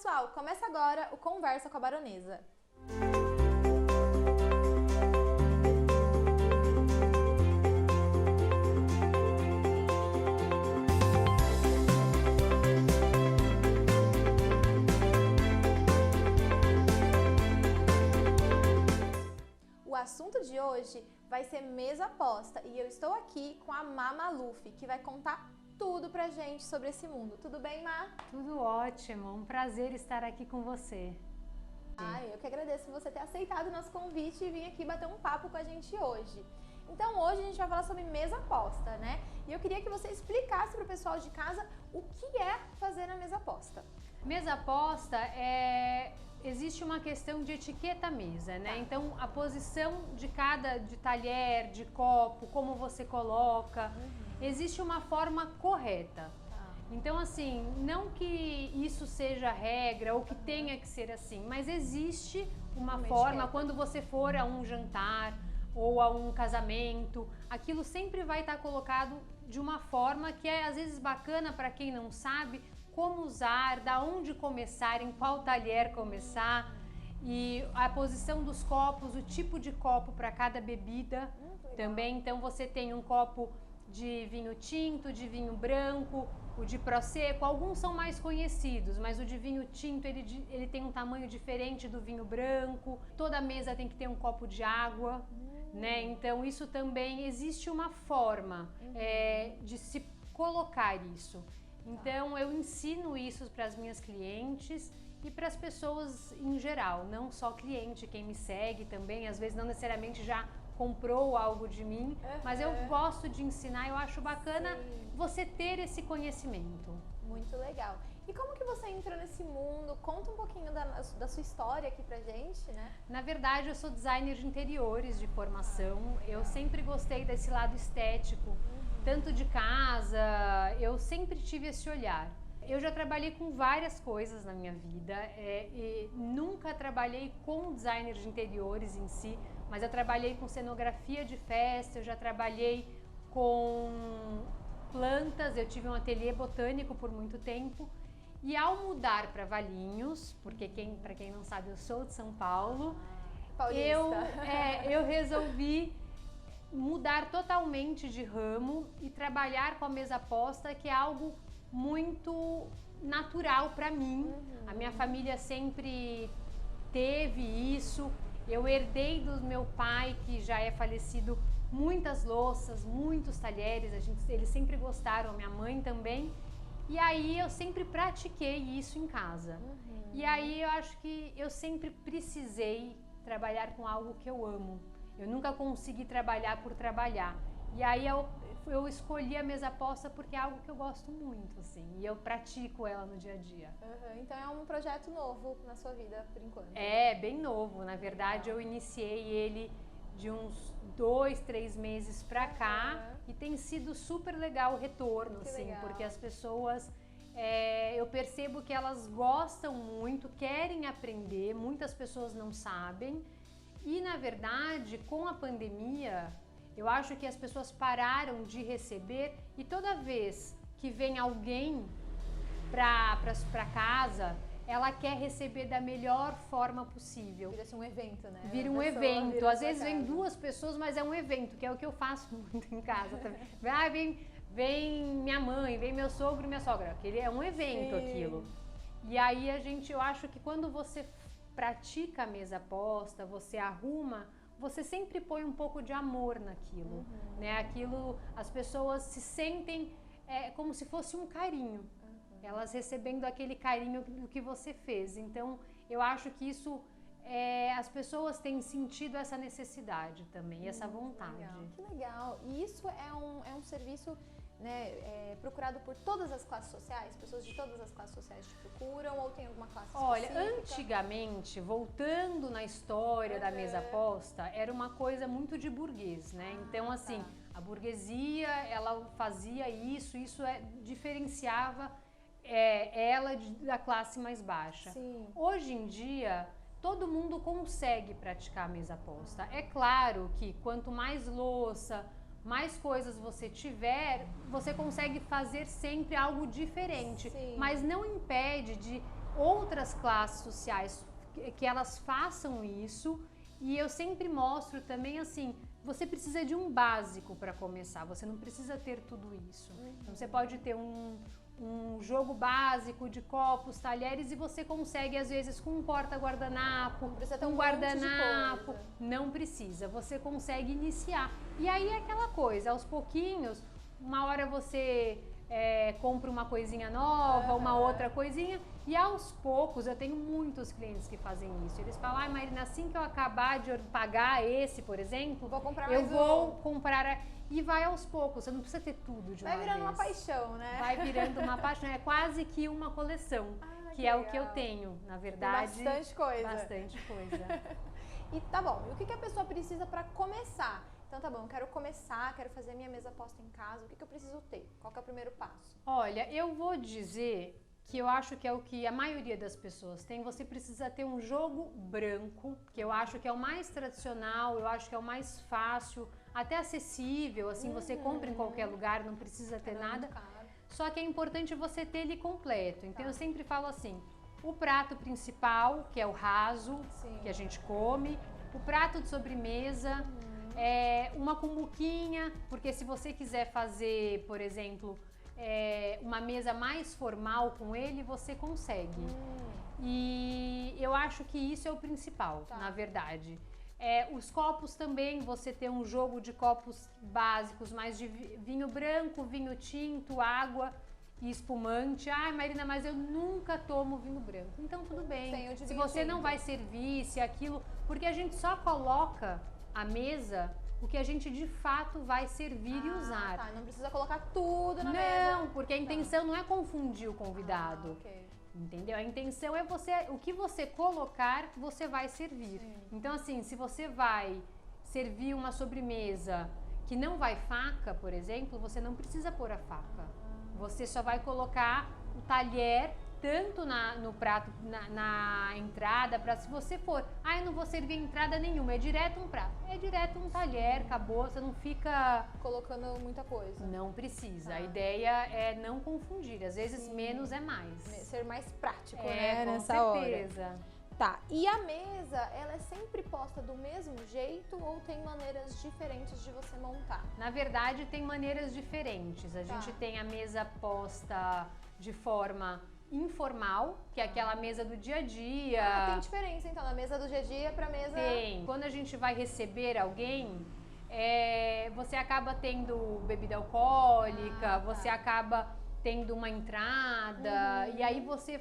pessoal, começa agora o Conversa com a Baronesa. O assunto de hoje vai ser mesa posta e eu estou aqui com a Má Maluf, que vai contar tudo pra gente sobre esse mundo. Tudo bem, Má? Tudo ótimo, um prazer estar aqui com você. Eu que agradeço você ter aceitado o nosso convite e vir aqui bater um papo com a gente hoje. Então hoje a gente vai falar sobre mesa posta, né? E eu queria que você explicasse pro pessoal de casa o que é fazer na mesa posta. Mesa posta existe uma questão de etiqueta mesa, né? Então a posição de talher, de copo, como você coloca, existe uma forma correta. Então assim, não que isso seja regra ou que tenha que ser assim, mas existe uma forma etiqueta. Quando você for a um jantar ou a um casamento, aquilo sempre vai estar colocado de uma forma que é às vezes bacana para quem não sabe como usar, da onde começar, em qual talher começar, e a posição dos copos, o tipo de copo para cada bebida também. Então você tem um copo de vinho tinto, de vinho branco, o de prosecco, alguns são mais conhecidos, mas o de vinho tinto ele tem um tamanho diferente do vinho branco. Toda mesa tem que ter um copo de água, né? Então isso também existe uma forma de se colocar isso. Então eu ensino isso para as minhas clientes e para as pessoas em geral, não só cliente, quem me segue também, às vezes não necessariamente já comprou algo de mim, mas eu gosto de ensinar, eu acho bacana você ter esse conhecimento. Muito legal. E como que você entrou nesse mundo? Conta um pouquinho da sua história aqui pra gente, né? Na verdade, eu sou designer de interiores de formação, eu sempre gostei desse lado estético, tanto de casa, eu sempre tive esse olhar. Eu já trabalhei com várias coisas na minha vida e nunca trabalhei com designer de interiores em si, mas eu trabalhei com cenografia de festa, eu já trabalhei com plantas, eu tive um ateliê botânico por muito tempo. E ao mudar para Valinhos, porque para quem não sabe, eu sou de São Paulo, eu resolvi mudar totalmente de ramo e trabalhar com a mesa posta, que é algo muito natural para mim. A minha família sempre teve isso. Eu herdei do meu pai, que já é falecido, muitas louças, muitos talheres. Eles sempre gostaram, a minha mãe também. E aí eu sempre pratiquei isso em casa. E aí eu acho que eu sempre precisei trabalhar com algo que eu amo. Eu nunca consegui trabalhar por trabalhar. E aí eu escolhi a mesa posta porque é algo que eu gosto muito, assim. E eu pratico ela no dia a dia. Então é um projeto novo na sua vida, por enquanto. É, bem novo. Na verdade, eu iniciei ele de uns 2, 3 meses pra cá e tem sido super legal o retorno, assim, porque as pessoas, eu percebo que elas gostam muito, querem aprender, muitas pessoas não sabem e, na verdade, com a pandemia, eu acho que as pessoas pararam de receber e toda vez que vem alguém pra casa, ela quer receber da melhor forma possível. Vira assim um evento, né? Vira um evento. Às vezes vem 2 pessoas, mas é um evento, que é o que eu faço muito em casa também. Vem minha mãe, vem meu sogro e minha sogra. É um evento aquilo. E aí eu acho que quando você pratica a mesa posta, você arruma, você sempre põe um pouco de amor naquilo, né? Aquilo, as pessoas se sentem como se fosse um carinho. Elas recebendo aquele carinho do que você fez. Então, eu acho que isso, as pessoas têm sentido essa necessidade também, essa vontade. Que legal. E isso é um serviço, né, procurado por todas as classes sociais? Pessoas de todas as classes sociais te procuram ou tem alguma classe específica? Olha, antigamente, voltando na história da mesa posta, era uma coisa muito de burguês, né? Então, assim, a burguesia, ela fazia isso diferenciava ela da classe mais baixa. Hoje em dia, todo mundo consegue praticar a mesa posta. É claro que quanto mais louça, mais coisas você tiver, você consegue fazer sempre algo diferente. Sim. Mas não impede de outras classes sociais que elas façam isso. E eu sempre mostro também assim, você precisa de um básico para começar, você não precisa ter tudo isso. Então, você pode ter um jogo básico de copos, talheres, e você consegue, às vezes, com um porta-guardanapo, Precisa ter um um monte de guardanapo. coisa. Não precisa, você consegue iniciar. E aí é aquela coisa, aos pouquinhos, uma hora você compra uma coisinha nova, uma outra coisinha, e aos poucos, eu tenho muitos clientes que fazem isso. Eles falam, ai Marina, assim que eu acabar de pagar esse, por exemplo, Vou comprar eu mais vou um. comprar. E vai aos poucos, você não precisa ter tudo de uma Vai virando uma vez. paixão, né? Vai virando uma paixão, é quase que uma coleção, que é o que eu legal. tenho, na Tem verdade. bastante coisa. Bastante coisa. E tá bom, e o que a pessoa precisa pra começar? Então tá bom, eu quero começar, quero fazer minha mesa posta em casa, o que eu preciso ter? Qual que é o primeiro passo? Olha, eu vou dizer que eu acho que é o que a maioria das pessoas tem. Você precisa ter um jogo branco, que eu acho que é o mais tradicional, eu acho que é o mais fácil, até acessível, assim, você compra em qualquer lugar, não precisa ter nada. Só que é importante você ter ele completo. Então eu sempre falo assim, o prato principal, que é o raso, Sim. que a gente come, o prato de sobremesa, uma cumbuquinha, porque se você quiser fazer, por exemplo, uma mesa mais formal com ele, você consegue. E eu acho que isso é o principal, na verdade. Os copos também, você ter um jogo de copos básicos, mais de vinho branco, vinho tinto, água e espumante. Ai, Marina, mas eu nunca tomo vinho branco. Então tudo bem. Tem o de Se vinho você não tinto. vai servir, se aquilo... Porque a gente só coloca a mesa o que a gente de fato vai servir e usar. Tá, não precisa colocar tudo na mesa. Não, porque a intenção não é confundir o convidado. Ok. Entendeu? A intenção é o que você colocar, você vai servir. Então, assim, se você vai servir uma sobremesa que não vai faca, por exemplo, você não precisa pôr a faca. Você só vai colocar o talher tanto no prato, na entrada, para se você for, eu não vou servir entrada nenhuma, é direto um prato. É direto um talher, acabou, você não fica... Colocando muita coisa. Não precisa, a ideia é não confundir, às vezes menos é mais. Ser mais prático, né? Com Nessa certeza. hora. Tá, e a mesa, ela é sempre posta do mesmo jeito ou tem maneiras diferentes de você montar? Na verdade, tem maneiras diferentes. A gente tem a mesa posta de forma informal, que é aquela mesa do dia a dia. Tem diferença então, da mesa do dia a dia pra mesa... Tem. Quando a gente vai receber alguém, você acaba tendo bebida alcoólica, você acaba tendo uma entrada, e aí você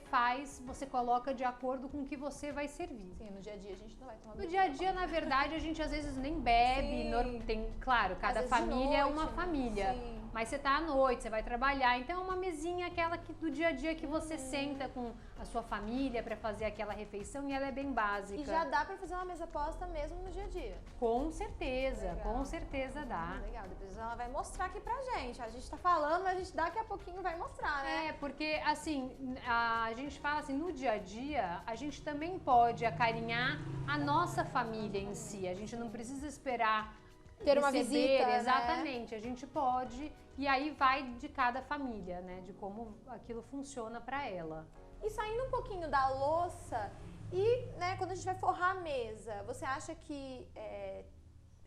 coloca de acordo com o que você vai servir. Sim, no dia a dia a gente não vai tomar No dia a dia, na verdade, a gente às vezes nem bebe, claro, cada vezes de família é uma noite, né? família. Sim. Mas você tá à noite, você vai trabalhar, então é uma mesinha aquela que do dia a dia que você senta com a sua família para fazer aquela refeição, e ela é bem básica. E já dá pra fazer uma mesa posta mesmo no dia a dia? Com certeza, Legal. com certeza dá. Legal, depois ela vai mostrar aqui pra gente. A gente tá falando, mas a gente daqui a pouquinho vai mostrar, né? Porque assim, a gente fala assim, no dia a dia, a gente também pode acarinhar a nossa família em si. A gente não precisa esperar Ter uma receber, visita, né? exatamente. A gente pode, e aí vai de cada família, né? De como aquilo funciona pra ela. E saindo um pouquinho da louça, e né, quando a gente vai forrar a mesa, você acha que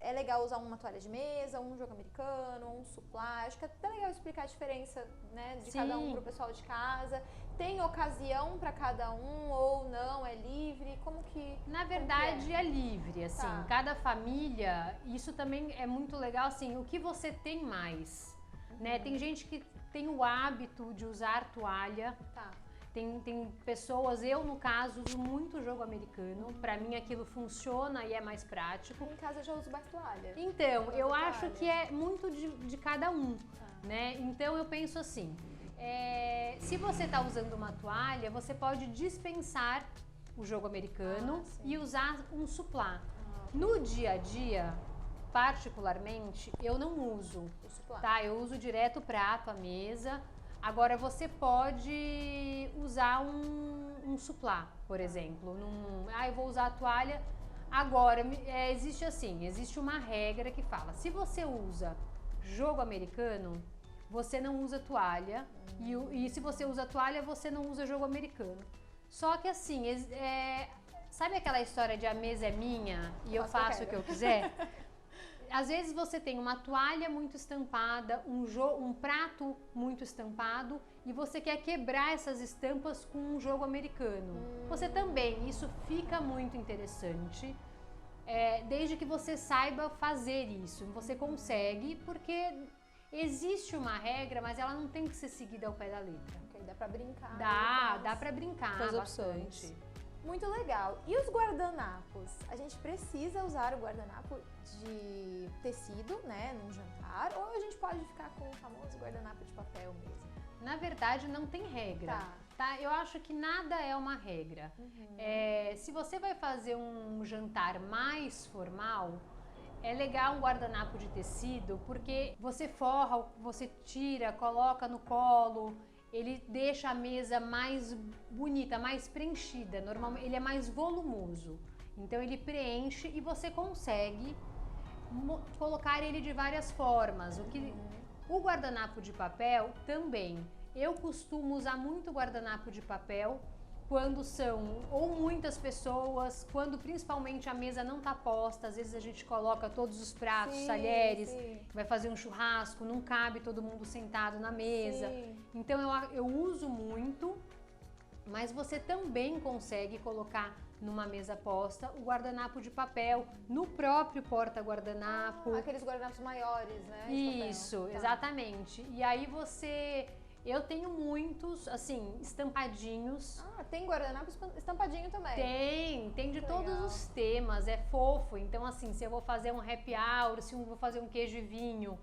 é legal usar uma toalha de mesa, um jogo americano, um suplá? Acho que é até legal explicar a diferença, né, de cada um pro pessoal de casa. Tem ocasião para cada um ou não? É livre? Como que... Na verdade, é livre, assim. Cada família, isso também é muito legal, assim, o que você tem mais, né? Tem gente que tem o hábito de usar toalha. Tem pessoas, eu no caso, uso muito jogo americano. Pra mim aquilo funciona e é mais prático. Em casa eu já uso mais toalha. Então, eu acho que é muito de cada um, né? Então eu penso assim, se você tá usando uma toalha, você pode dispensar o jogo americano e usar um suplá. No dia a dia, particularmente, eu não uso, O suplá. tá? Eu uso direto o prato, a mesa. Agora, você pode usar um suplá, por exemplo. Eu vou usar a toalha. Agora, existe uma regra que fala, se você usa jogo americano, você não usa toalha. E se você usa toalha, você não usa jogo americano. Só que assim, sabe aquela história de a mesa é minha e eu faço o que eu quiser? Às vezes você tem uma toalha muito estampada, um prato muito estampado e você quer quebrar essas estampas com um jogo americano. Você também, isso fica muito interessante, desde que você saiba fazer isso. Você consegue, porque existe uma regra, mas ela não tem que ser seguida ao pé da letra. Ok, dá pra brincar. Dá pra brincar bastante. Muito legal. E os guardanapos? A gente precisa usar o guardanapo de tecido, né, num jantar, ou a gente pode ficar com o famoso guardanapo de papel mesmo? Na verdade, não tem regra. Tá? Eu acho que nada é uma regra. Se você vai fazer um jantar mais formal, é legal um guardanapo de tecido, porque você forra, você tira, coloca no colo. Ele deixa a mesa mais bonita, mais preenchida. Normalmente ele é mais volumoso. Então ele preenche e você consegue colocar ele de várias formas. O guardanapo de papel também. Eu costumo usar muito guardanapo de papel quando são ou muitas pessoas, quando principalmente a mesa não tá posta, às vezes a gente coloca todos os pratos, talheres, vai fazer um churrasco, não cabe todo mundo sentado na mesa. Então eu uso muito, mas você também consegue colocar numa mesa posta o guardanapo de papel, no próprio porta-guardanapo. Aqueles guardanapos maiores, né? Isso, exatamente. E aí eu tenho muitos, assim, estampadinhos. Tem guardanapo estampadinho também? Tem de todos os temas, é fofo. Então, assim, se eu vou fazer um happy hour, se eu vou fazer um queijo e vinho,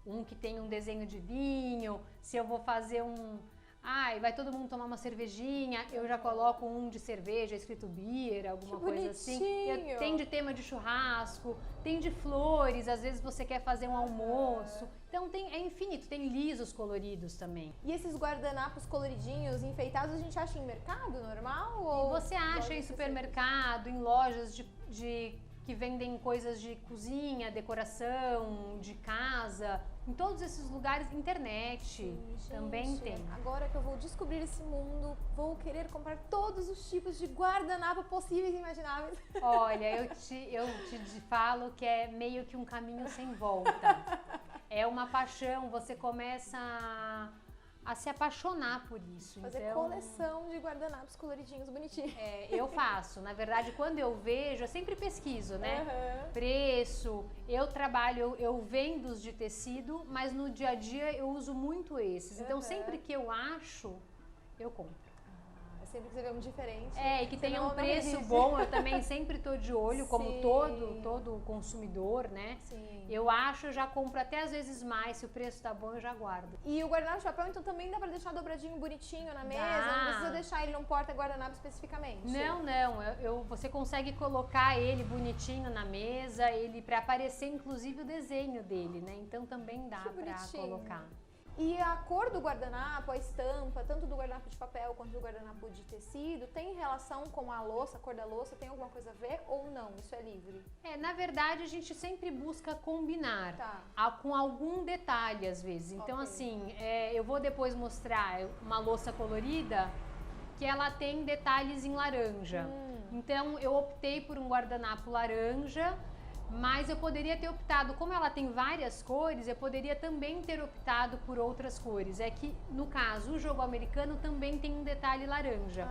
um que tem um desenho de vinho, se eu vou fazer vai todo mundo tomar uma cervejinha, eu já coloco um de cerveja, escrito beer, alguma coisa assim. Tem de tema de churrasco, tem de flores, às vezes você quer fazer um almoço. Então é infinito, tem lisos coloridos também. E esses guardanapos coloridinhos, enfeitados, a gente acha em mercado normal? Ou você acha em supermercado, em lojas que vendem coisas de cozinha, decoração, de casa, em todos esses lugares, internet também tem. Agora que eu vou descobrir esse mundo, vou querer comprar todos os tipos de guardanapo possíveis e imagináveis. Olha, eu te falo que é meio que um caminho sem volta. É uma paixão, você começa a se apaixonar por isso. Fazer coleção de guardanapos coloridinhos, bonitinhos. Eu faço. Na verdade, quando eu vejo, eu sempre pesquiso, né? Preço. Eu vendo os de tecido, mas no dia a dia eu uso muito esses. Então, sempre que eu acho, eu compro. Sempre que você vê um diferente. E que tenha um preço bom, eu também sempre tô de olho, como todo consumidor, né? Eu acho, eu já compro até às vezes mais, se o preço tá bom, eu já guardo. E o guardanapo de papel, então, também dá pra deixar dobradinho, bonitinho na mesa? Não precisa deixar ele num porta-guardanapo especificamente? Não. Você consegue colocar ele bonitinho na mesa, ele para aparecer, inclusive, o desenho dele, né? Então, também dá pra colocar. E a cor do guardanapo, a estampa, tanto do guardanapo de papel quanto do guardanapo de tecido, tem relação com a louça, a cor da louça? Tem alguma coisa a ver ou não? Isso é livre? Na verdade, a gente sempre busca combinar com algum detalhe, às vezes. Então, assim, eu vou depois mostrar uma louça colorida que ela tem detalhes em laranja. Então, eu optei por um guardanapo laranja, mas eu poderia ter optado, como ela tem várias cores, eu poderia também ter optado por outras cores. É que, no caso, o jogo americano também tem um detalhe laranja.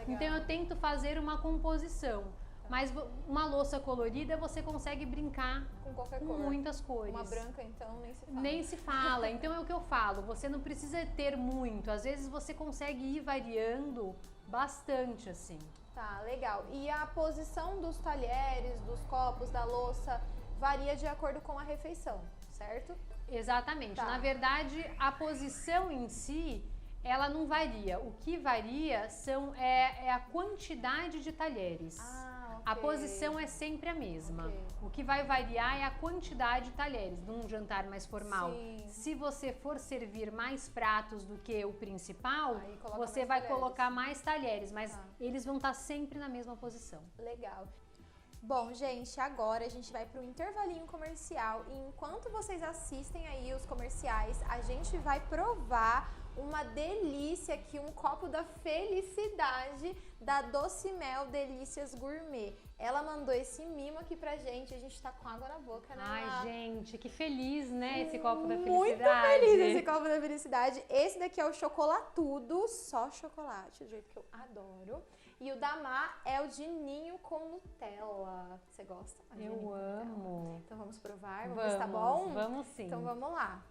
Então eu tento fazer uma composição. Mas uma louça colorida você consegue brincar com qualquer com muitas cores. Uma branca, então, nem se fala. Nem se fala. Então é o que eu falo, você não precisa ter muito. Às vezes você consegue ir variando bastante, assim. Tá, legal. E a posição dos talheres, dos copos, da louça, varia de acordo com a refeição, certo? Exatamente. Na verdade, a posição em si, ela não varia. O que varia é a quantidade de talheres. A posição é sempre a mesma. O que vai variar é a quantidade de talheres. Num jantar mais formal, se você for servir mais pratos do que o principal, você vai colocar mais talheres, mas eles vão estar sempre na mesma posição. Legal. Bom, gente, agora a gente vai para um intervalinho comercial e enquanto vocês assistem aí os comerciais, a gente vai provar uma delícia aqui, um copo da felicidade da Docimel Delícias Gourmet. Ela mandou esse mimo aqui pra gente, a gente tá com água na boca, né? Ai, gente, que feliz, né, esse copo da felicidade. Muito feliz esse copo da felicidade. Esse daqui é o chocolatudo, só chocolate, do jeito que eu adoro. E o da Má é o de ninho com Nutella. Você gosta? Eu amo. Então vamos provar, vamos ver se tá bom? Vamos sim. Então vamos lá.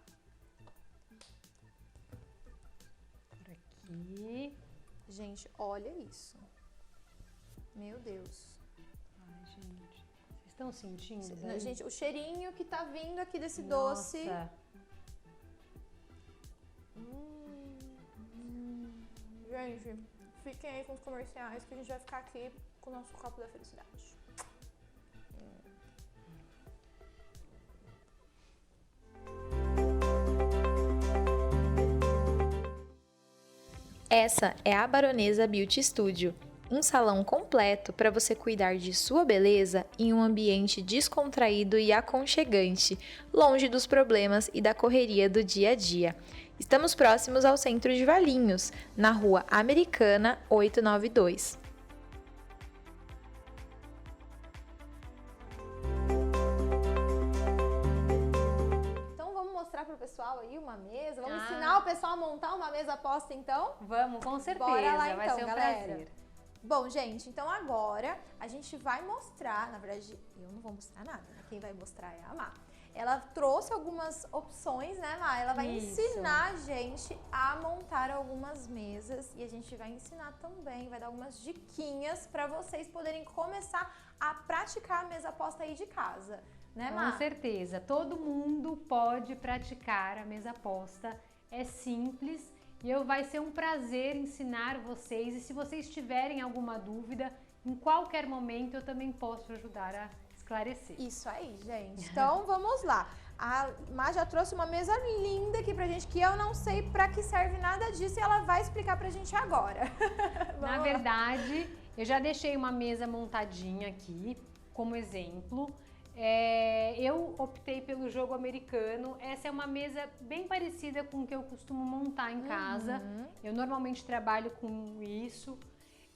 Por aqui. Gente, olha isso. Meu Deus. Ai, gente. Vocês estão sentindo? Aí? Gente, o cheirinho que tá vindo aqui desse Nossa. doce. Gente, fiquem aí com os comerciais que a gente vai ficar aqui com o nosso copo da felicidade. Essa é a Baronesa Beauty Studio, um salão completo para você cuidar de sua beleza em um ambiente descontraído e aconchegante, longe dos problemas e da correria do dia a dia. Estamos próximos ao centro de Valinhos, na Rua Americana 892. Então vamos mostrar para o pessoal aí uma mesa, vamos ensinar o pessoal a montar uma mesa posta então? Vamos, com certeza. Bora lá vai então, ser um galera. prazer. Bom, gente, então agora a gente vai mostrar, na verdade, eu não vou mostrar nada, né? Quem vai mostrar é a Má. Ela trouxe algumas opções, né, Má? Ela vai ensinar a gente a montar algumas mesas e a gente vai ensinar também, vai dar algumas diquinhas para vocês poderem começar a praticar a mesa posta aí de casa, né, Má? Com certeza, todo mundo pode praticar a mesa posta, é simples e vai ser um prazer ensinar vocês e se vocês tiverem alguma dúvida, em qualquer momento eu também posso ajudar a esclarecer. Isso aí, gente. Então vamos lá. A Má já trouxe uma mesa linda aqui pra gente que eu não sei pra que serve nada disso e ela vai explicar pra gente agora. Na verdade, eu já deixei uma mesa montadinha aqui como exemplo. Eu optei pelo jogo americano. Essa é uma mesa bem parecida com o que eu costumo montar em casa. Eu normalmente trabalho com isso.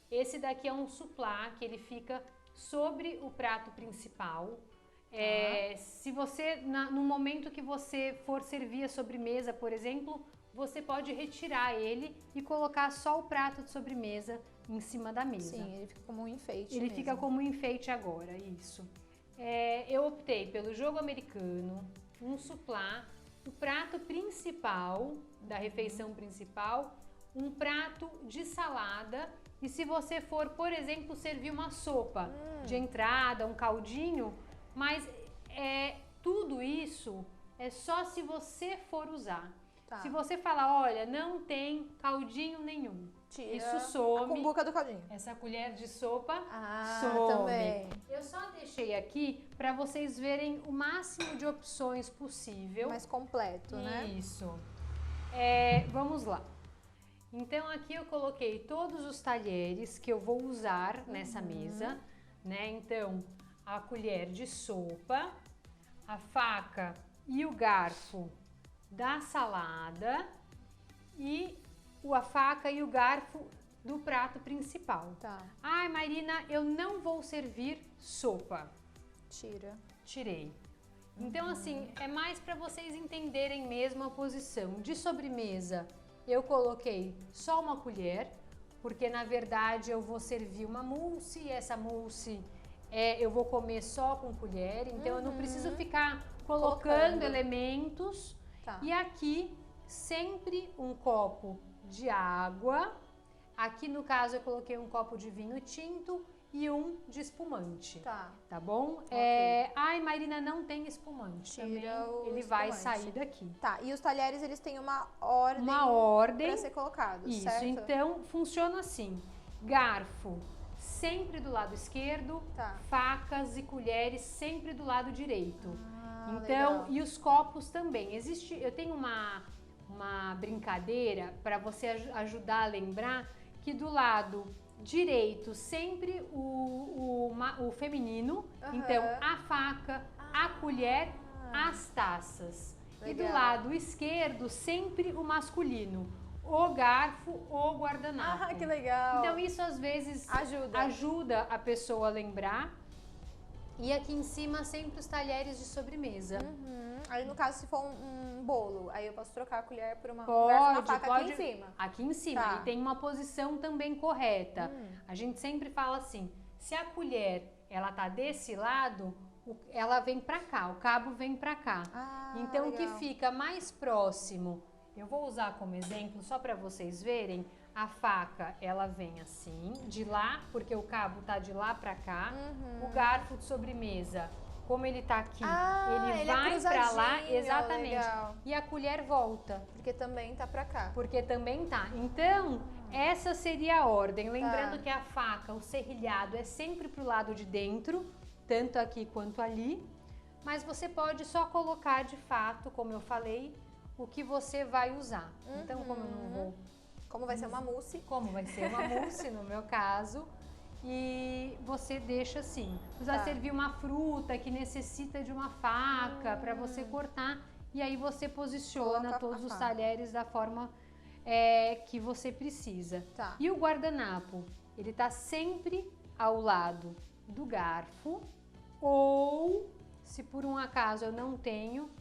Esse daqui é um suplá, que ele fica sobre o prato principal. Se você, no momento que você for servir a sobremesa, por exemplo, você pode retirar ele e colocar só o prato de sobremesa em cima da mesa. Sim, ele fica como um enfeite. Ele fica como um enfeite agora, isso. Eu optei pelo jogo americano, um suplá, o prato principal da refeição principal, um prato de salada. E se você for, por exemplo, servir uma sopa de entrada, um caldinho, mas tudo isso é só se você for usar. Tá. Se você falar, olha, não tem caldinho nenhum, Tira isso some. a cumbuca do caldinho. Essa colher de sopa some. também. Eu só deixei aqui para vocês verem o máximo de opções possível. Mais completo, né? Isso. Vamos lá. Então aqui eu coloquei todos os talheres que eu vou usar nessa mesa, né? Então, a colher de sopa, a faca e o garfo da salada e a faca e o garfo do prato principal. Tá. Ai, Marina, eu não vou servir sopa. Tirei. Então, assim, é mais para vocês entenderem mesmo a posição. De sobremesa, eu coloquei só uma colher, porque na verdade eu vou servir uma mousse e essa mousse eu vou comer só com colher, então eu não preciso ficar colocando elementos. Tá. E aqui, sempre um copo de água. Aqui no caso eu coloquei um copo de vinho tinto e um de espumante. Tá bom? Ok. Ai, Marina, não tem espumante. Tira também o ele vai espumante. sair daqui. Tá, e os talheres, eles têm uma ordem para ser colocados, Isso, certo? então funciona assim. Garfo sempre do lado esquerdo, Tá. facas e colheres sempre do lado direito. Legal. E os copos também. Eu tenho uma brincadeira para você ajudar a lembrar que do lado direito, sempre o feminino. Aham. Então, a faca, a colher, as taças. E do Legal. lado esquerdo, sempre o masculino. O garfo ou guardanapo. Ah, que legal. Então, isso às vezes ajuda a pessoa a lembrar. E aqui em cima, sempre os talheres de sobremesa. Aí, no caso, se for um bolo, aí eu posso trocar a colher por uma faca aqui em cima. Aqui em cima. Tá. E tem uma posição também correta. A gente sempre fala assim, se a colher, ela tá desse lado, ela vem pra cá, o cabo vem pra cá. Então, o que fica mais próximo, eu vou usar como exemplo, só para vocês verem, a faca, ela vem assim, de lá, porque o cabo tá de lá pra cá. O garfo de sobremesa, como ele tá aqui, ele vai pra lá, exatamente. Legal. E a colher volta. Porque também tá pra cá. Porque também tá. Então, essa seria a ordem. Lembrando que a faca, o serrilhado, é sempre pro lado de dentro, tanto aqui quanto ali. Mas você pode só colocar de fato, como eu falei, o que você vai usar. Então, como eu não vou... Como vai ser uma mousse. Como vai ser uma mousse, no meu caso. E você deixa assim. Você vai servir uma fruta que necessita de uma faca para você cortar. E aí você posiciona todos os talheres da forma que você precisa. Tá. E o guardanapo, ele tá sempre ao lado do garfo. Ou, se por um acaso eu não tenho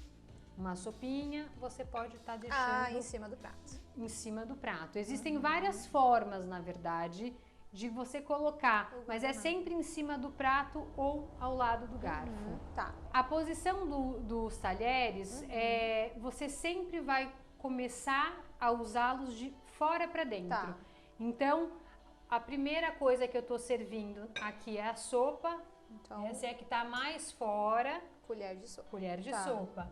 uma sopinha, você pode estar deixando em cima do prato. Em cima do prato. Existem várias formas, na verdade, de você colocar, mas é sempre em cima do prato ou ao lado do garfo. Tá. A posição dos talheres, você sempre vai começar a usá-los de fora para dentro. Tá. Então, a primeira coisa que eu tô servindo aqui é a sopa. Então, Essa é a que tá mais fora. colher de sopa. Colher de sopa.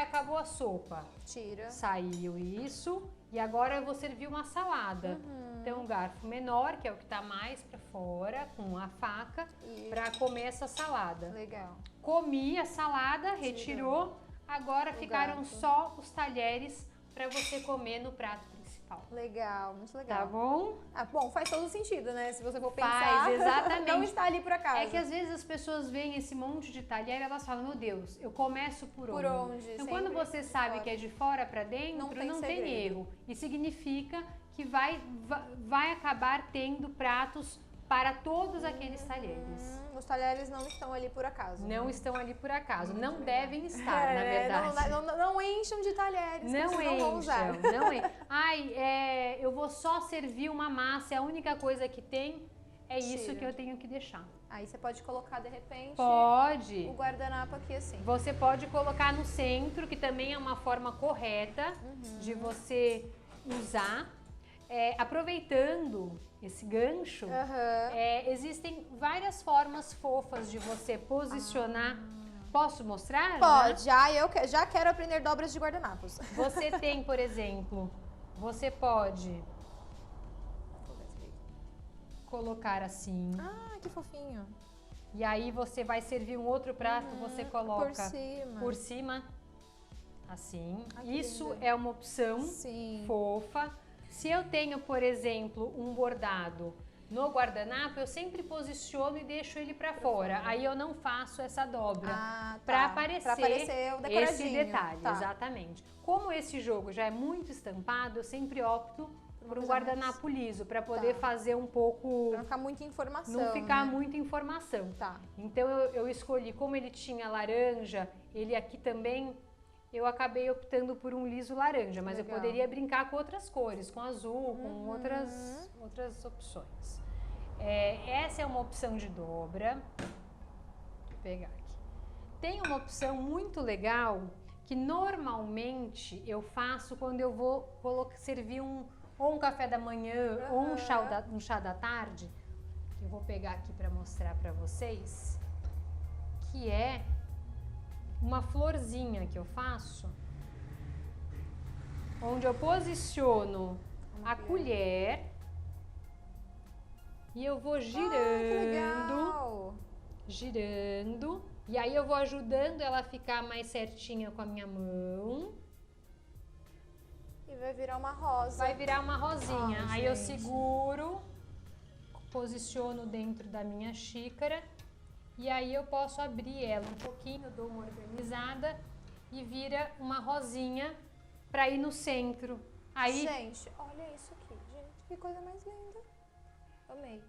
Acabou a sopa. Tira. Saiu isso. E agora eu vou servir uma salada. Então, um garfo menor, que é o que tá mais pra fora, com a faca, pra comer essa salada. Legal. Comi a salada, retirou. Agora ficaram só os talheres pra você comer no prato principal. Legal, muito legal. Tá bom? Bom, faz todo sentido, né? Se você for pensar, Faz, exatamente. não está ali por acaso. É que às vezes as pessoas veem esse monte de talher e elas falam, meu Deus, eu começo por onde? Por onde? Então, quando você sabe que é de fora para dentro, não tem erro. E significa que vai acabar tendo pratos para todos aqueles talheres. Os talheres não estão ali por acaso. Não estão ali por acaso. Não devem estar, na verdade. Não encham de talheres. Não vão usar. Não enchem. Eu vou só servir uma massa, a única coisa que tem é isso que eu tenho que deixar. Aí você pode colocar, de repente, pode. O guardanapo aqui assim. Você pode colocar no centro, que também é uma forma correta de você usar. Aproveitando esse gancho, existem várias formas fofas de você posicionar. Posso mostrar? Pode, eu já quero aprender dobras de guardanapos. Você tem, por exemplo, você pode colocar assim. Que fofinho. E aí você vai servir um outro prato, você coloca por cima assim. Isso lindo. é uma opção fofa. Se eu tenho, por exemplo, um bordado no guardanapo, eu sempre posiciono e deixo ele para fora. Aí eu não faço essa dobra para aparecer o decoradinho. Esse detalhe, exatamente. Como esse jogo já é muito estampado, eu sempre opto por um guardanapo liso para poder fazer um pouco... Pra não ficar muita informação. Não ficar muita informação. Então eu escolhi, como ele tinha laranja, ele aqui também... Eu acabei optando por um liso laranja, mas eu poderia brincar com outras cores, com azul, com outras opções. Essa é uma opção de dobra. Vou pegar aqui. Tem uma opção muito legal que normalmente eu faço quando eu vou servir ou um café da manhã ou um chá da tarde. Eu vou pegar aqui para mostrar para vocês, que é uma florzinha que eu faço, onde eu posiciono a colher e eu vou girando, e aí eu vou ajudando ela a ficar mais certinha com a minha mão. E vai virar uma rosa. Vai virar uma rosinha. Aí eu seguro posiciono dentro da minha xícara e aí eu posso abrir ela um pouquinho, dou uma organizada e vira uma rosinha para ir no centro. Aí, gente, olha isso aqui, gente, que coisa mais linda. Amei.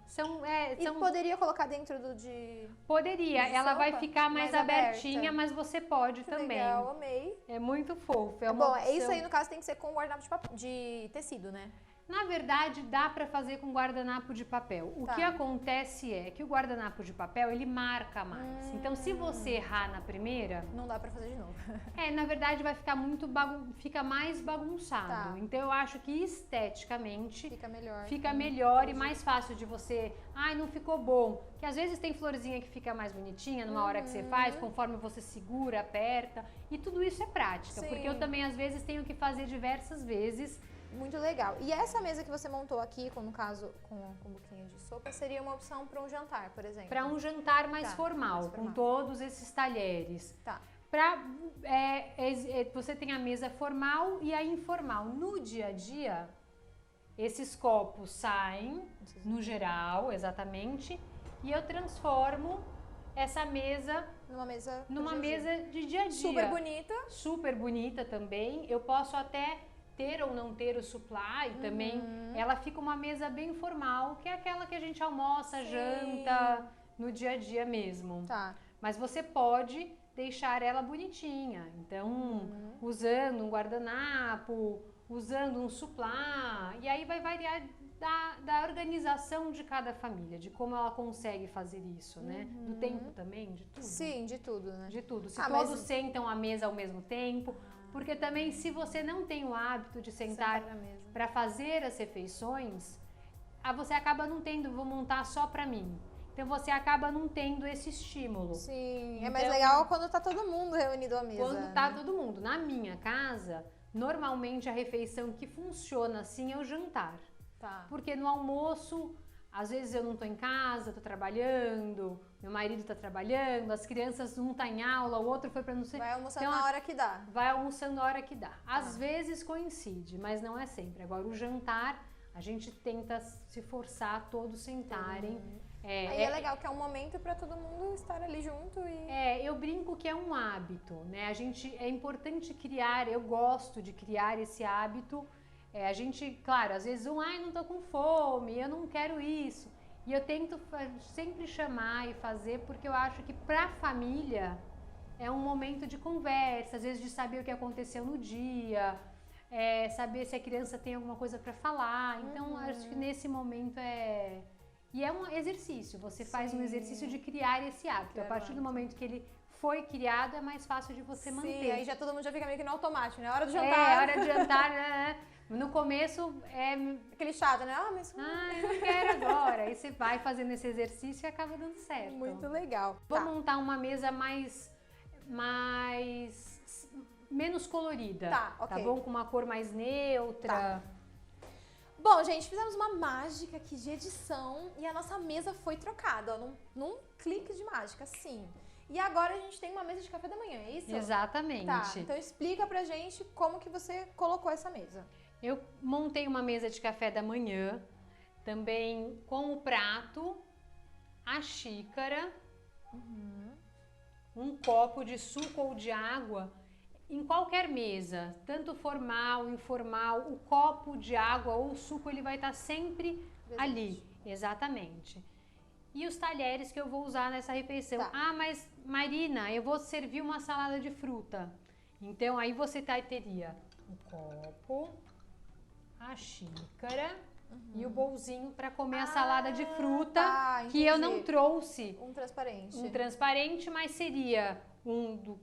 E poderia colocar dentro do de... Poderia, de ela vai sopa? ficar mais abertinha, aberta. mas você pode Que também. legal, amei. É muito fofo. É Bom, opção. isso aí no caso tem que ser com guardanapo de tecido, né? Na verdade, dá para fazer com guardanapo de papel. O que acontece é que o guardanapo de papel, ele marca mais. Então, se você errar na primeira... Não dá para fazer de novo. Na verdade, vai ficar fica mais bagunçado. Então, eu acho que esteticamente... Fica melhor e mais fácil de você... Ai, não ficou bom. Que às vezes tem florzinha que fica mais bonitinha numa hora que você faz, conforme você segura, aperta. E tudo isso é prática. Porque eu também, às vezes, tenho que fazer diversas vezes... Muito legal. E essa mesa que você montou aqui, no caso com buquinha de sopa, seria uma opção para um jantar, por exemplo? Para um jantar mais formal, com todos esses talheres. Tá. Você tem a mesa formal e a informal. No dia a dia, esses copos saem, no geral, exatamente, e eu transformo essa mesa numa mesa de dia a dia. Super bonita. Super bonita também. Eu posso até ter ou não ter o supply também. Ela fica uma mesa bem formal, que é aquela que a gente almoça, janta no dia a dia mesmo. Tá. Mas você pode deixar ela bonitinha. Então, usando um guardanapo, usando um supply, e aí vai variar da organização de cada família, de como ela consegue fazer isso, né? Do tempo também, de tudo. Sim, de tudo, né? De tudo. Se todos sentam à mesa ao mesmo tempo, porque também se você não tem o hábito de sentar para fazer as refeições, você acaba não tendo, vou montar só para mim. Então você acaba não tendo esse estímulo. Sim, então, é mais legal quando tá todo mundo reunido à mesa. Quando tá todo mundo. Na minha casa, normalmente a refeição que funciona assim é o jantar. Tá. Porque no almoço, às vezes eu não tô em casa, tô trabalhando, meu marido tá trabalhando, as crianças um tá em aula, o outro foi pra não sei... Vai almoçando na hora que dá. Vai almoçando na hora que dá. Às vezes coincide, mas não é sempre. Agora, o jantar, a gente tenta se forçar a todos sentarem. Aí é legal que é um momento para todo mundo estar ali junto e... eu brinco que é um hábito, né? É importante criar, eu gosto de criar esse hábito. A gente, claro, às vezes não tô com fome, eu não quero isso. E eu tento sempre chamar e fazer, porque eu acho que pra família é um momento de conversa, às vezes de saber o que aconteceu no dia, saber se a criança tem alguma coisa para falar. Então, acho que nesse momento E é um exercício, você faz um exercício de criar esse hábito. A partir do momento que ele foi criado, é mais fácil de você manter. Sim, aí já todo mundo já fica meio que no automático, né? Hora de jantar. Hora de jantar, né? No começo é... Aquele chato, né? Mas... eu não quero agora. Aí você vai fazendo esse exercício e acaba dando certo. Muito legal. Vou montar uma mesa menos colorida. Tá bom? Com uma cor mais neutra. Bom, gente, fizemos uma mágica aqui de edição e a nossa mesa foi trocada, ó, num clique de mágica, sim. E agora a gente tem uma mesa de café da manhã, é isso? Exatamente. Tá, então explica pra gente como que você colocou essa mesa. Eu montei uma mesa de café da manhã, também com o prato, a xícara, um copo de suco ou de água. Em qualquer mesa, tanto formal, informal, o copo de água ou suco, ele vai estar sempre ali. Exatamente. E os talheres que eu vou usar nessa refeição. Mas Marina, eu vou servir uma salada de fruta. Então, aí você teria o copo, a xícara e o bolzinho para comer a salada de fruta, que eu não trouxe. Um transparente. Um transparente, mas seria...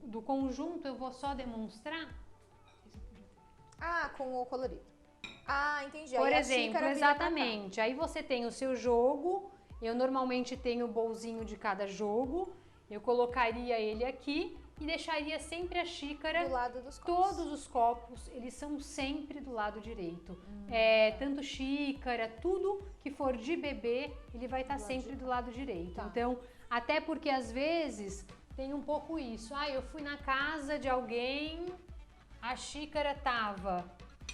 do conjunto, eu vou só demonstrar. Com o colorido. Entendi. Por exemplo, exatamente. Aí você tem o seu jogo. Eu normalmente tenho o bolzinho de cada jogo. Eu colocaria ele aqui e deixaria sempre a xícara do lado dos copos. Todos os copos, eles são sempre do lado direito. Tanto xícara, tudo que for de bebê, ele vai estar sempre do lado direito. Então, até porque às vezes tem um pouco isso. Eu fui na casa de alguém, a xícara tava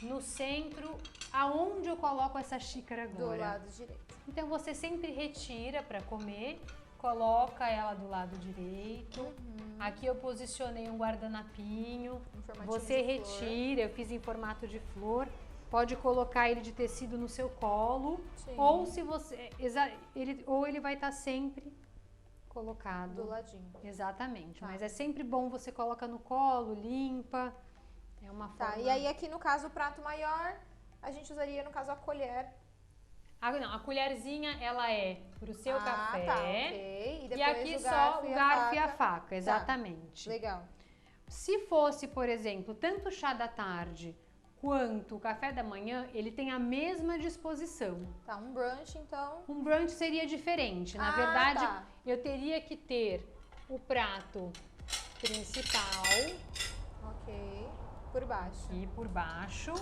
no centro, aonde eu coloco essa xícara agora. Do lado direito. Então você sempre retira para comer, coloca ela do lado direito. Aqui eu posicionei um guardanapinho. Você retira, eu fiz em formato de flor. Pode colocar ele de tecido no seu colo. Sim. Ou se você ele vai estar sempre colocado Do ladinho. Exatamente. Tá. Mas é sempre bom você coloca no colo, limpa. É uma forma. Tá, e aí aqui no caso o prato maior, a gente usaria no caso a colher. A colherzinha, ela é pro seu café. Tá, ok. E aqui só o garfo e a faca, exatamente. Tá, legal. Se fosse, por exemplo, tanto o chá da tarde quanto o café da manhã, ele tem a mesma disposição. Tá, um brunch então. Um brunch seria diferente. Na verdade, tá. eu teria que ter o prato principal. Ok. Por baixo. Aqui por baixo.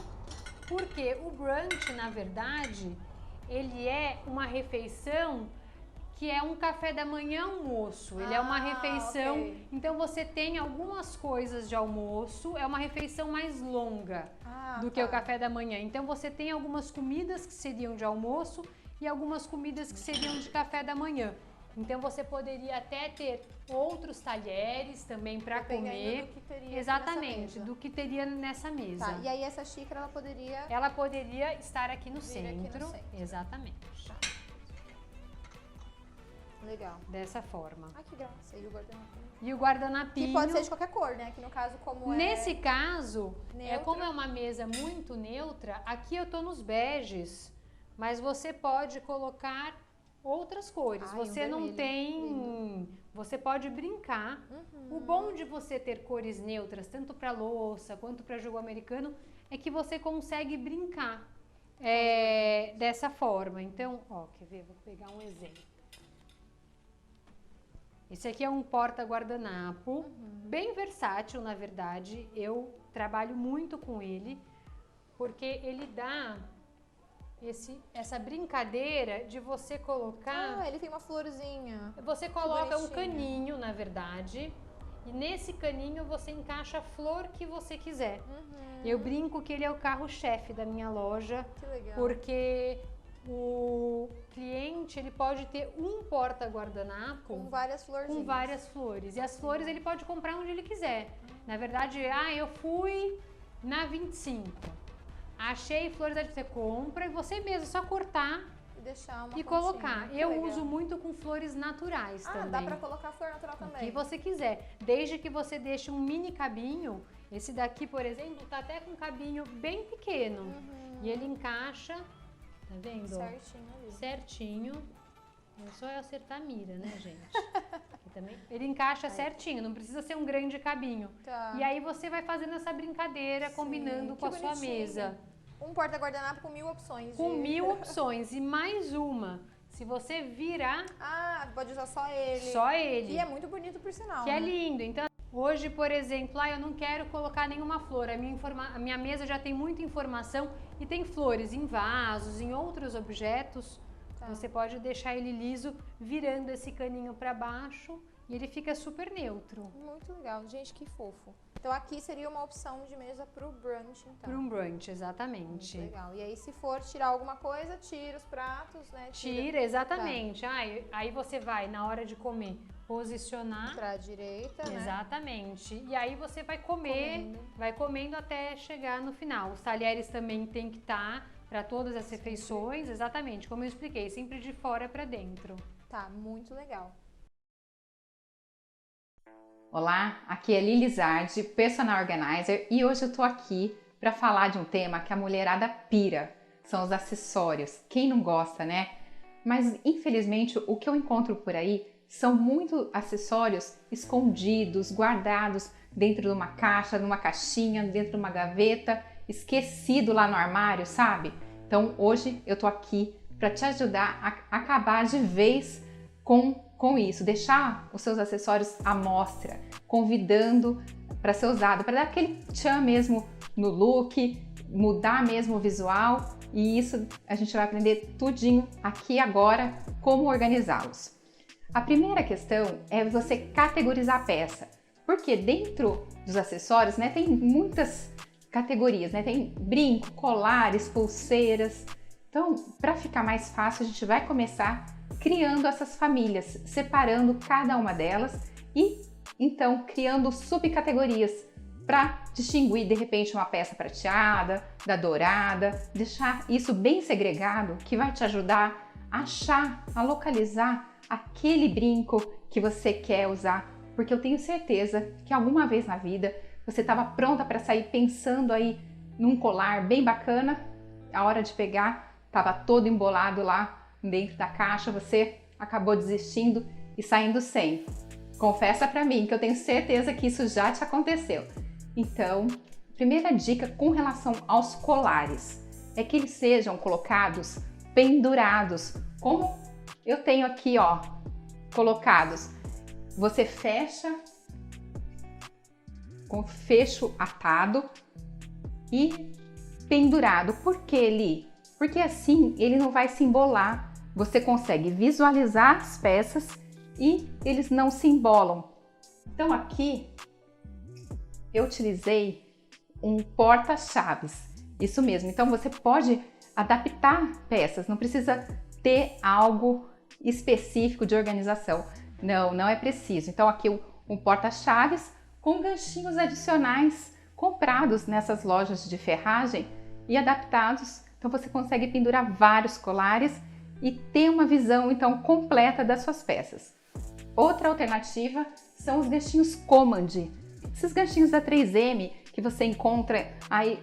Porque o brunch, na verdade, ele é uma refeição que é um café da manhã almoço. Ele é uma refeição, ok. então você tem algumas coisas de almoço, é uma refeição mais longa do que o café da manhã. Então você tem algumas comidas que seriam de almoço e algumas comidas que seriam de café da manhã. Então você poderia até ter outros talheres também para comer. Do que teria exatamente, do que teria nessa mesa. Tá, e aí essa xícara ela poderia estar aqui no centro. Aqui no centro. Exatamente. Tá. Legal. Dessa forma. Ai, que graça. E o guardanapinho? E o guardanapinho. Que pode ser de qualquer cor, né? Que no caso, como Nesse caso, neutro. como é uma mesa muito neutra, aqui eu tô nos beges, mas você pode colocar outras cores. Você não tem... Você pode brincar. O bom de você ter cores neutras, tanto para louça quanto para jogo americano, é que você consegue brincar dessa forma. Então, ó, quer ver? Vou pegar um exemplo. Esse aqui é um porta-guardanapo, bem versátil, na verdade. Eu trabalho muito com ele, porque ele dá essa brincadeira de você colocar... Ah, ele tem uma florzinha. Você coloca um caninho, na verdade, e nesse caninho você encaixa a flor que você quiser. Eu brinco que ele é o carro-chefe da minha loja, Que legal. porque o cliente ele pode ter um porta-guardanapo Com várias florzinhas. com várias flores. E as flores ele pode comprar onde ele quiser. Na verdade, eu fui na 25. Achei flores, você compra e você mesmo, só cortar E deixar uma e pontinha. colocar. Que Eu legal. uso muito com flores naturais também. Dá pra colocar flor natural O também. que você quiser. Desde que você deixe um mini cabinho. Esse daqui, por exemplo, tá até com um cabinho bem pequeno. E ele encaixa, tá vendo? Certinho ali. Certinho. É só eu acertar a mira, né, gente? Aqui também. Ele encaixa certinho, não precisa ser um grande cabinho. Tá. E aí você vai fazendo essa brincadeira, combinando com a sua mesa. Um porta-guardanapo com 1000 opções. Com 1000 opções. E mais uma, se você virar... Pode usar só ele. Só ele. E é muito bonito por sinal, Que é né? lindo. Então, hoje, por exemplo, eu não quero colocar nenhuma flor. A minha mesa já tem muita informação e tem flores em vasos, em outros objetos. Tá. Você pode deixar ele liso, virando esse caninho para baixo e ele fica super neutro. Muito legal. Gente, que fofo. Então aqui seria uma opção de mesa pro brunch, então. Para um brunch, exatamente. Muito legal. E aí, se for tirar alguma coisa, tira os pratos, né? Tira, exatamente. Aí você vai, na hora de comer, posicionar. Pra direita, né? Exatamente. E aí você vai comer, vai comendo até chegar no final. Os talheres também tem que estar para todas as refeições, exatamente, como eu expliquei, sempre de fora para dentro. Tá, muito legal. Olá, aqui é Lili Zardi, Personal Organizer, e hoje eu tô aqui para falar de um tema que a mulherada pira, são os acessórios. Quem não gosta, né? Mas infelizmente o que eu encontro por aí são muitos acessórios escondidos, guardados dentro de uma caixa, numa caixinha, dentro de uma gaveta, esquecido lá no armário, sabe? Então hoje eu tô aqui para te ajudar a acabar de vez com isso, deixar os seus acessórios à mostra, convidando para ser usado, para dar aquele tchan mesmo no look, mudar mesmo o visual, e isso a gente vai aprender tudinho aqui agora, como organizá-los. A primeira questão é você categorizar a peça, porque dentro dos acessórios, né, tem muitas categorias, né? Tem brinco, colares, pulseiras. Então, para ficar mais fácil, a gente vai começar criando essas famílias, separando cada uma delas e então criando subcategorias para distinguir de repente uma peça prateada da dourada, deixar isso bem segregado, que vai te ajudar a achar, a localizar aquele brinco que você quer usar, porque eu tenho certeza que alguma vez na vida você estava pronta para sair pensando aí num colar bem bacana, a hora de pegar estava todo embolado lá dentro da caixa, você acabou desistindo e saindo sem. Confessa para mim que eu tenho certeza que isso já te aconteceu. Então, primeira dica com relação aos colares é que eles sejam colocados pendurados, como eu tenho aqui, ó, colocados. Você fecha com fecho atado e pendurado. Por que, Li? Porque assim ele não vai se embolar. Você consegue visualizar as peças e eles não se embolam. Então aqui eu utilizei um porta-chaves. Isso mesmo. Então você pode adaptar peças, não precisa ter algo específico de organização. Não é preciso. Então aqui um porta-chaves com ganchinhos adicionais comprados nessas lojas de ferragem e adaptados. Então você consegue pendurar vários colares e ter uma visão então completa das suas peças. Outra alternativa são os ganchinhos Command. Esses ganchinhos da 3M que você encontra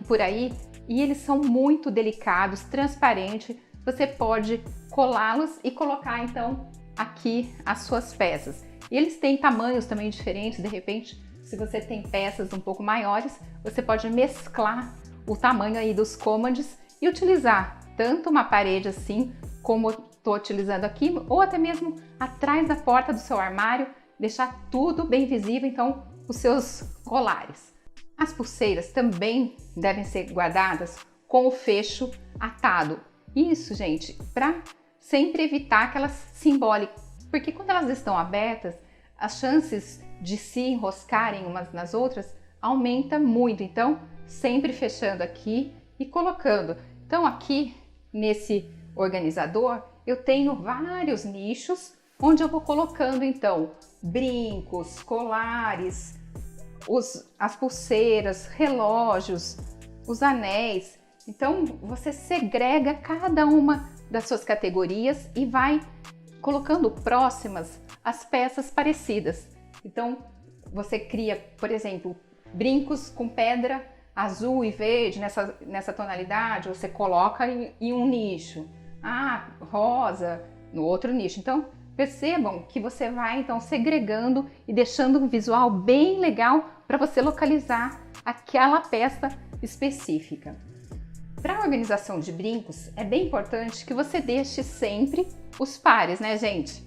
por aí, e eles são muito delicados, transparentes. Você pode colá-los e colocar então aqui as suas peças. E eles têm tamanhos também diferentes, de repente, se você tem peças um pouco maiores, você pode mesclar o tamanho aí dos Commands e utilizar tanto uma parede assim, como eu estou utilizando aqui, ou até mesmo atrás da porta do seu armário, deixar tudo bem visível, então, os seus colares. As pulseiras também devem ser guardadas com o fecho atado. Isso, gente, para sempre evitar que elas se embolem, porque quando elas estão abertas, as chances de se enroscarem umas nas outras aumenta muito. Então, sempre fechando aqui e colocando. Então, aqui nesse organizador, eu tenho vários nichos onde eu vou colocando então brincos, colares, as pulseiras, relógios, os anéis. Então você segrega cada uma das suas categorias e vai colocando próximas as peças parecidas. Então você cria, por exemplo, brincos com pedra azul e verde nessa tonalidade, você coloca em um nicho. Rosa no outro nicho. Então percebam que você vai então segregando e deixando um visual bem legal para você localizar aquela peça específica. Para a organização de brincos, é bem importante que você deixe sempre os pares, né, gente?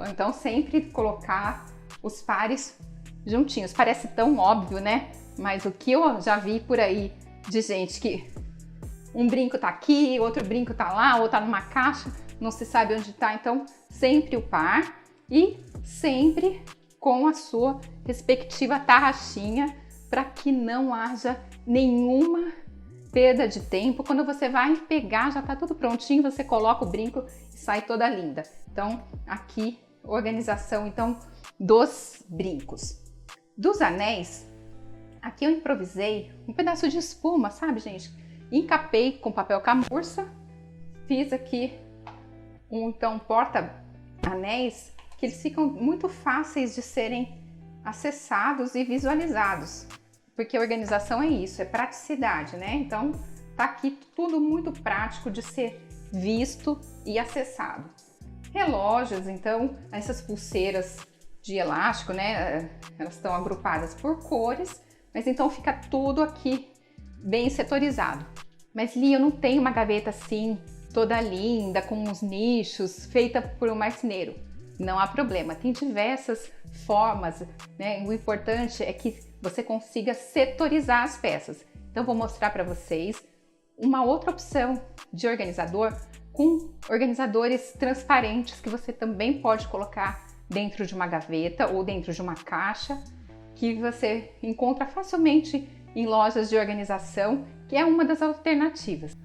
Então sempre colocar os pares juntinhos. Parece tão óbvio, né? Mas o que eu já vi por aí de gente que um brinco tá aqui, outro brinco tá lá, ou tá numa caixa, não se sabe onde tá. Então, sempre o par e sempre com a sua respectiva tarraxinha para que não haja nenhuma perda de tempo. Quando você vai pegar, já tá tudo prontinho, você coloca o brinco e sai toda linda. Então, aqui, organização então dos brincos. Dos anéis, aqui eu improvisei um pedaço de espuma, sabe, gente? Encapei com papel camurça, fiz aqui então porta-anéis que eles ficam muito fáceis de serem acessados e visualizados, porque a organização é isso, é praticidade, né? Então tá aqui tudo muito prático de ser visto e acessado. Relógios, então, essas pulseiras de elástico, né? Elas estão agrupadas por cores, mas então fica tudo aqui bem setorizado. Mas Li, eu não tenho uma gaveta assim, toda linda, com uns nichos, feita por um marceneiro. Não há problema, tem diversas formas, né? O importante é que você consiga setorizar as peças. Então vou mostrar para vocês uma outra opção de organizador com organizadores transparentes que você também pode colocar dentro de uma gaveta ou dentro de uma caixa, que você encontra facilmente em lojas de organização, que é uma das alternativas.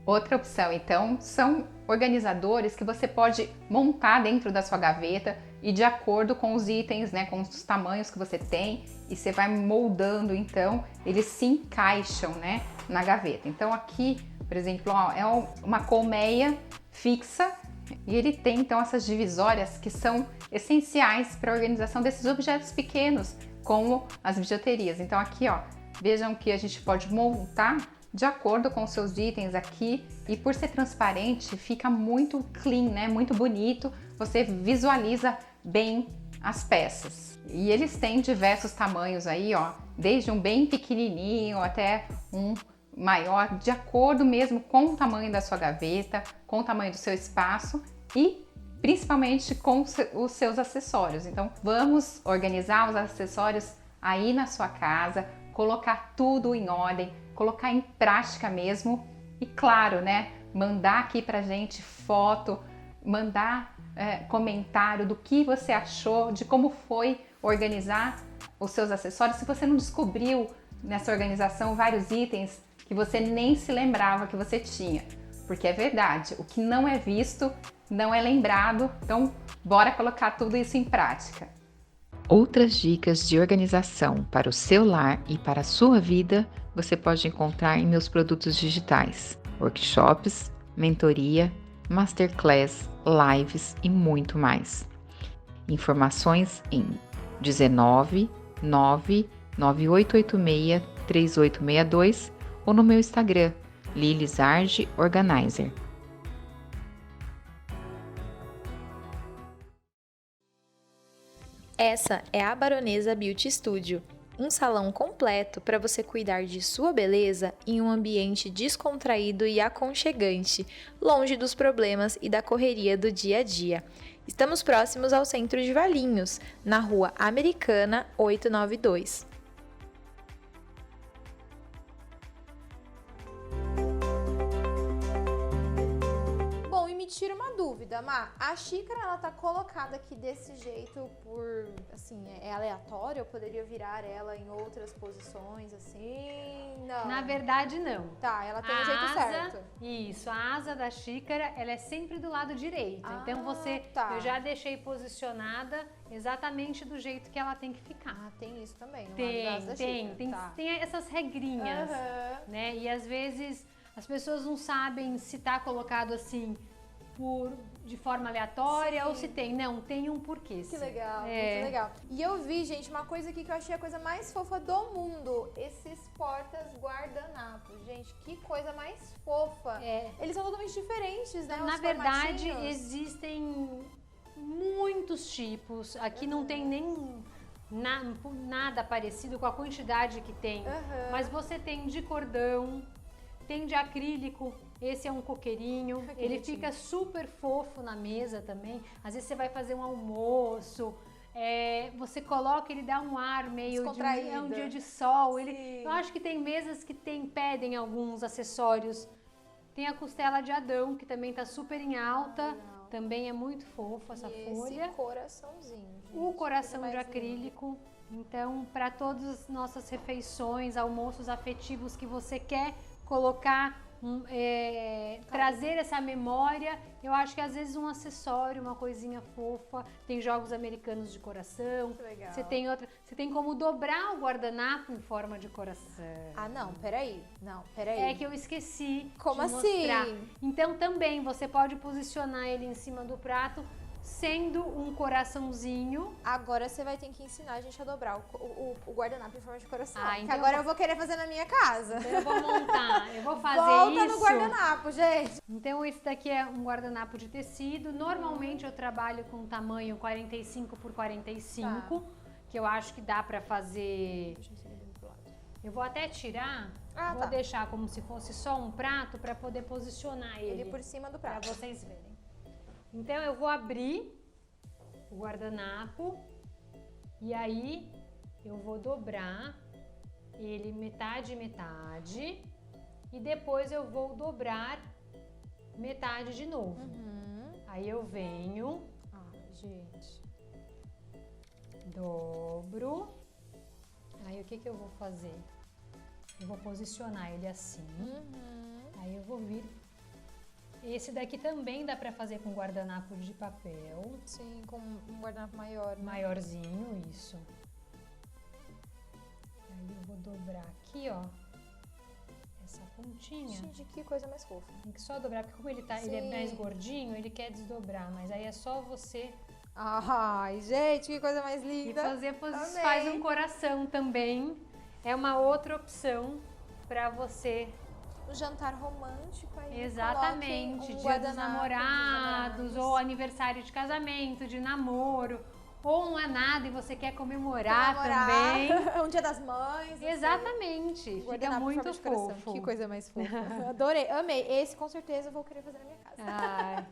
Outra opção, então, são organizadores que você pode montar dentro da sua gaveta e de acordo com os itens, né, com os tamanhos que você tem, e você vai moldando, então, eles se encaixam, né, na gaveta. Então aqui, por exemplo, ó, é uma colmeia fixa e ele tem, então, essas divisórias que são essenciais para a organização desses objetos pequenos, como as bijuterias. Então aqui, ó, vejam que a gente pode montar de acordo com os seus itens aqui, e por ser transparente fica muito clean, né? Muito bonito, você visualiza bem as peças. E eles têm diversos tamanhos aí, ó, desde um bem pequenininho até um maior, de acordo mesmo com o tamanho da sua gaveta, com o tamanho do seu espaço e principalmente com os seus acessórios. Então vamos organizar os acessórios aí na sua casa, colocar tudo em ordem, colocar em prática mesmo e, claro, né, mandar aqui pra gente foto, mandar comentário do que você achou, de como foi organizar os seus acessórios. Se você não descobriu nessa organização vários itens que você nem se lembrava que você tinha, porque é verdade, o que não é visto não é lembrado, então bora colocar tudo isso em prática. Outras dicas de organização para o seu lar e para a sua vida você pode encontrar em meus produtos digitais, workshops, mentoria, masterclass, lives e muito mais. Informações em 19 99886 3862 ou no meu Instagram, Lilizardi Organizer. Essa é a Baronesa Beauty Studio, um salão completo para você cuidar de sua beleza em um ambiente descontraído e aconchegante, longe dos problemas e da correria do dia a dia. Estamos próximos ao centro de Valinhos, na Rua Americana 892. Tira uma dúvida, Má, a xícara ela tá colocada aqui desse jeito por, assim, é aleatório? Eu poderia virar ela em outras posições, assim? Não. Na verdade, não. Tá, ela tem o jeito certo. Isso, a asa da xícara, ela é sempre do lado direito. Então tá. Eu já deixei posicionada exatamente do jeito que ela tem que ficar. Ah, tem isso também, no tem, lado da xícara. Tem essas regrinhas, né? E às vezes as pessoas não sabem se tá colocado assim de forma aleatória, ou se tem. Não, tem um porquê. Que legal, muito legal. E eu vi, gente, uma coisa aqui que eu achei a coisa mais fofa do mundo. Esses portas guardanapos. Gente, que coisa mais fofa. Eles são totalmente diferentes, né? Na verdade, existem muitos tipos. Aqui não tem nem nada parecido com a quantidade que tem. Mas você tem de cordão, tem de acrílico. Esse é um coqueirinho, ele fica super fofo na mesa também. Às vezes você vai fazer um almoço, você coloca, ele dá um ar meio de um dia de sol. Eu acho que tem mesas que pedem alguns acessórios. Tem a costela de Adão, que também tá super em alta. Também é muito fofo essa folha. Esse coraçãozinho, gente. O coração de acrílico. Então, para todas as nossas refeições, almoços afetivos que você quer colocar, trazer essa memória, eu acho que às vezes um acessório, uma coisinha fofa. Tem jogos americanos de coração. Que legal. Você tem como dobrar o guardanapo em forma de coração. Ah, não, peraí. É que eu esqueci Como de assim? mostrar. Então também você pode posicionar ele em cima do prato, sendo um coraçãozinho. Agora você vai ter que ensinar a gente a dobrar o guardanapo em forma de coração. Então que agora eu vou querer fazer na minha casa. Então eu vou montar, eu vou fazer Volta isso. no guardanapo, gente. Então esse daqui é um guardanapo de tecido. Normalmente eu trabalho com tamanho 45 por 45, que eu acho que dá pra fazer. Eu vou até tirar, vou deixar como se fosse só um prato pra poder posicionar ele por cima do prato. Pra vocês verem. Então eu vou abrir o guardanapo e aí eu vou dobrar ele metade e depois eu vou dobrar metade de novo. Aí eu venho, gente, dobro. Aí o que eu vou fazer? Eu vou posicionar ele assim. Uhum. Aí eu vou vir. Esse daqui também dá pra fazer com guardanapo de papel. Sim, com um guardanapo maior. Né? Maiorzinho, isso. Aí eu vou dobrar aqui, ó. Essa pontinha. Gente, que coisa mais fofa. Tem que só dobrar, porque como ele é mais gordinho, ele quer desdobrar. Mas aí é só você... Ai, gente, que coisa mais E linda. faz um coração também. É uma outra opção pra você. Um jantar romântico aí. Exatamente. Coloque um Dia dos guardanapo namorados, ou aniversário de casamento, de namoro. Ou não é nada e você quer comemorar também. Um dia das mães. Exatamente. Fica muito fofo. Que coisa mais fofa. Adorei, amei. Esse com certeza eu vou querer fazer na minha casa. Ai.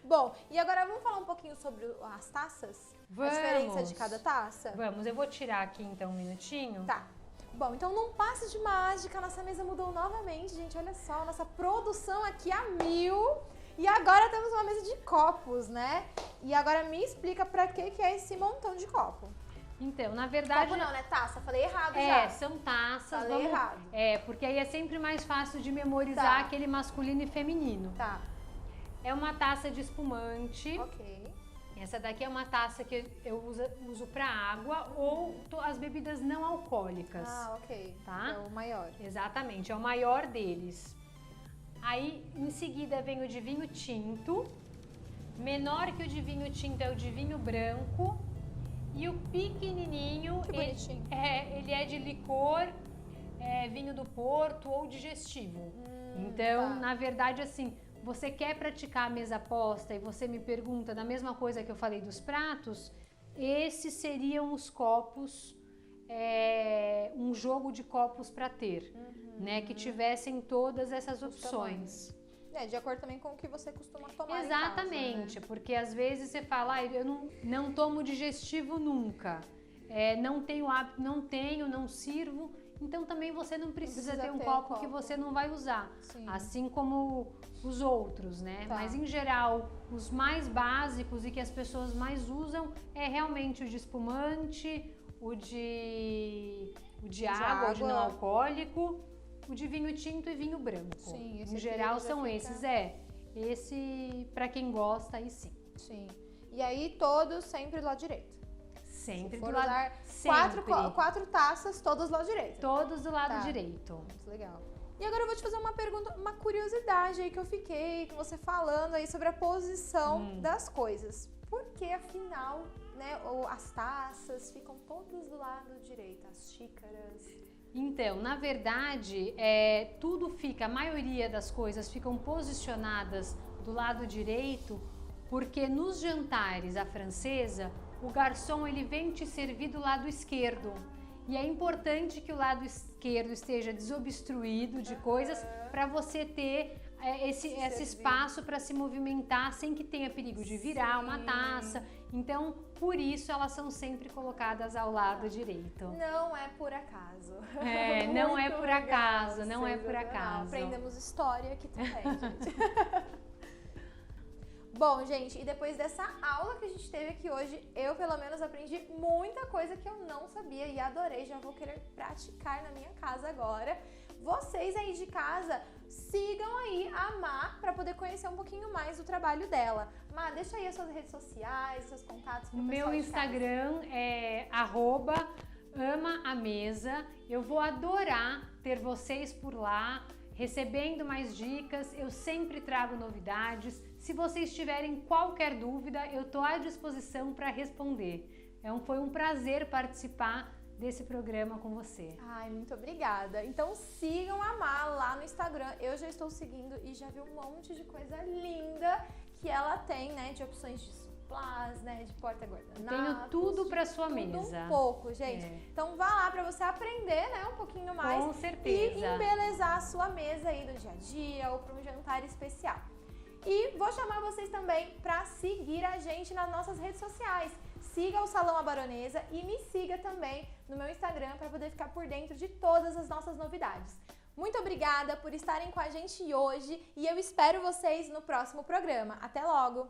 Bom, e agora vamos falar um pouquinho sobre as taças? Vamos. A diferença de cada taça? Vamos, eu vou tirar aqui então um minutinho. Tá. Bom, então num passe de mágica, nossa mesa mudou novamente, gente. Olha só, nossa produção aqui a 1000. E agora temos uma mesa de copos, né? E agora me explica pra que é esse montão de copo. Então, na verdade... Copo não, né? Taça. Falei errado já. São taças. Falei errado. Porque aí é sempre mais fácil de memorizar Tá. aquele masculino e feminino. Tá. É uma taça de espumante. Ok. Essa daqui é uma taça que eu uso para água ou as bebidas não alcoólicas. Ah, ok. Tá? É o maior. Exatamente, é o maior deles. Aí, em seguida, vem o de vinho tinto. Menor que o de vinho tinto é o de vinho branco. E o pequenininho, Que bonitinho. ele é de licor, vinho do Porto ou digestivo. Então, tá. na verdade, assim, você quer praticar a mesa posta e você me pergunta da mesma coisa que eu falei dos pratos, esses seriam os copos, um jogo de copos para ter, né? Que tivessem todas essas opções. De acordo também com o que você costuma tomar Exatamente, em casa, né? porque às vezes você fala, eu não tomo digestivo nunca, não tenho hábito, não sirvo, então também você não precisa ter um copo que você não vai usar, Sim. assim como os outros, né? Tá. Mas em geral, os mais básicos e que as pessoas mais usam é realmente o de espumante, o de água, o de não alcoólico, o de vinho tinto e vinho branco. Sim, esse em aqui geral já são fica- esses, Esse, pra quem gosta, aí sim. Sim. E aí todos sempre do lado direito. Sempre Se do for lado... usar sempre. quatro taças, todos do lado direito. Todos do lado Tá. direito. Muito legal. E agora eu vou te fazer uma pergunta, uma curiosidade aí que eu fiquei com você falando aí sobre a posição das coisas. Por que, afinal, né, as taças ficam todas do lado direito, as xícaras? Então, na verdade, a maioria das coisas ficam posicionadas do lado direito, porque nos jantares à francesa, o garçom ele vem te servir do lado esquerdo. E é importante que o lado esquerdo esteja desobstruído de coisas para você ter esse espaço para se movimentar sem que tenha perigo de virar uma taça. Então, por isso elas são sempre colocadas ao lado direito. Não é por acaso. Não é Muito por legal, acaso, não é por sensacional. acaso. Aprendemos história aqui também, gente. Bom, gente, e depois dessa aula que a gente teve aqui hoje, eu pelo menos aprendi muita coisa que eu não sabia e adorei, já vou querer praticar na minha casa agora. Vocês aí de casa, sigam aí a Má para poder conhecer um pouquinho mais do trabalho dela. Má, deixa aí as suas redes sociais, seus contatos pro O pessoal meu de casa. Instagram é @amaamesa. Eu vou adorar ter vocês por lá, recebendo mais dicas. Eu sempre trago novidades. Se vocês tiverem qualquer dúvida, eu estou à disposição para responder. Foi um prazer participar desse programa com você. Ai, muito obrigada. Então sigam a Má lá no Instagram. Eu já estou seguindo e já vi um monte de coisa linda que ela tem, né? De opções de suplás, né? De porta-guardanapos. Tenho tudo para sua mesa. Um pouco, gente. Então vá lá para você aprender, né? Um pouquinho mais. Com certeza. E embelezar a sua mesa aí do dia a dia ou para um jantar especial. E vou chamar vocês também para seguir a gente nas nossas redes sociais. Siga o Salão A Baronesa e me siga também no meu Instagram para poder ficar por dentro de todas as nossas novidades. Muito obrigada por estarem com a gente hoje e eu espero vocês no próximo programa. Até logo!